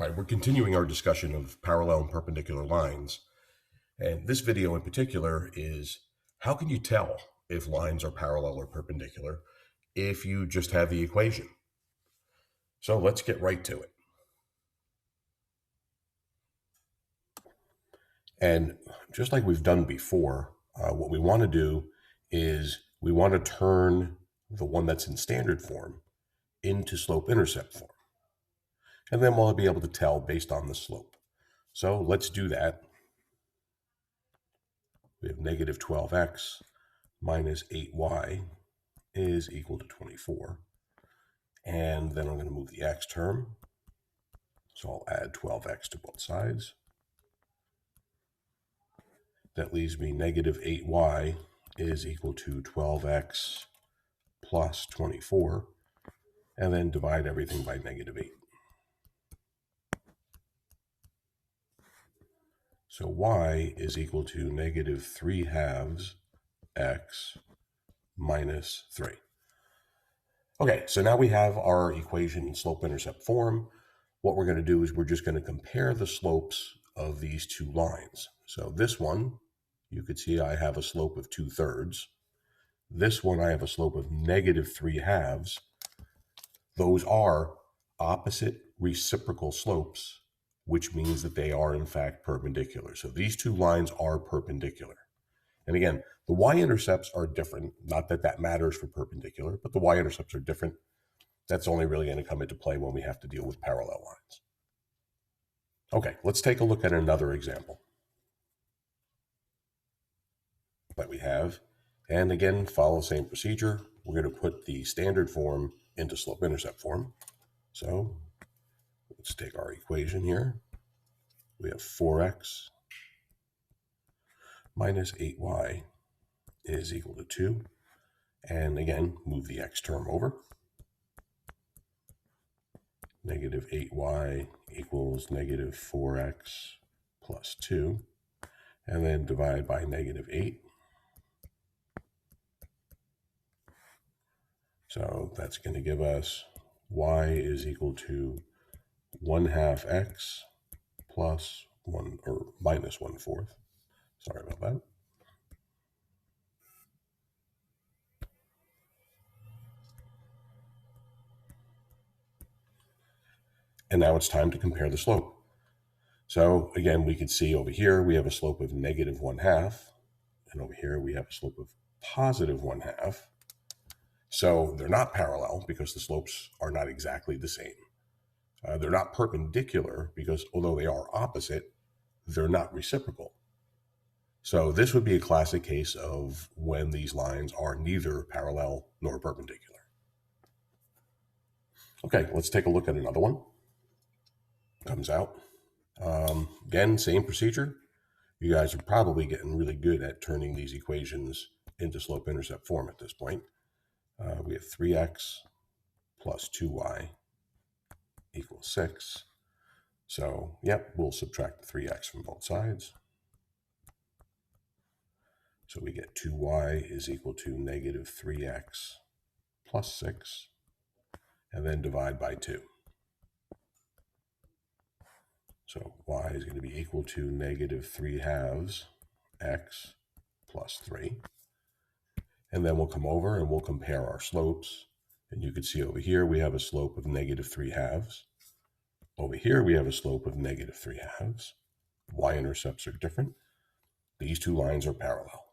All right, we're continuing our discussion of parallel and perpendicular lines. And this video in particular is how can you tell if lines are parallel or perpendicular if you just have the equation? So let's get right to it. And just like we've done before, what we want to do is we want to turn the one that's in standard form into slope intercept form. And then we'll be able to tell based on the slope. So let's do that. We have negative 12x minus 8y is equal to 24. And then I'm going to move the x term. So I'll add 12x to both sides. That leaves me negative 8y is equal to 12x plus 24. And then divide everything by negative 8. So y is equal to negative 3/2 x minus 3. Okay, so now we have our equation in slope-intercept form. What we're going to do is we're just going to compare the slopes of these two lines. So this one, you could see I have a slope of 2/3. This one I have a slope of negative 3/2. Those are opposite reciprocal slopes, which means that they are in fact perpendicular. So these two lines are perpendicular. And again, the y-intercepts are different. Not that that matters for perpendicular, but the y-intercepts are different. That's only really going to come into play when we have to deal with parallel lines. Okay, let's take a look at another example that we have. And again, follow the same procedure. We're going to put the standard form into slope-intercept form. So let's take our equation here. We have 4x minus 8y is equal to 2. And again, move the x term over. Negative 8y equals negative 4x plus 2. And then divide by negative 8. So that's going to give us y is equal to 1/2 x plus 1 or minus 1/4. Sorry about that. And now it's time to compare the slope. So again, we can see over here we have a slope of negative 1/2, and over here we have a slope of positive 1/2. So they're not parallel because the slopes are not exactly the same. They're not perpendicular because although they are opposite, they're not reciprocal. So this would be a classic case of when these lines are neither parallel nor perpendicular. Okay, let's take a look at another one. Comes out. Again, same procedure. You guys are probably getting really good at turning these equations into slope-intercept form at this point. We have 3x plus 2y equals 6. So, yep, we'll subtract the 3x from both sides. So we get 2y is equal to negative 3x plus 6, and then divide by 2. So y is going to be equal to negative 3/2 x plus 3. And then we'll come over and we'll compare our slopes. And you can see over here we have a slope of negative 3/2. Over here we have a slope of negative 3/2. Y-intercepts are different. These two lines are parallel.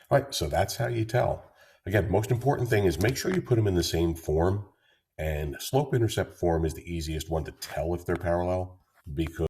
All right, so that's how you tell. Again, most important thing is make sure you put them in the same form. And slope-intercept form is the easiest one to tell if they're parallel because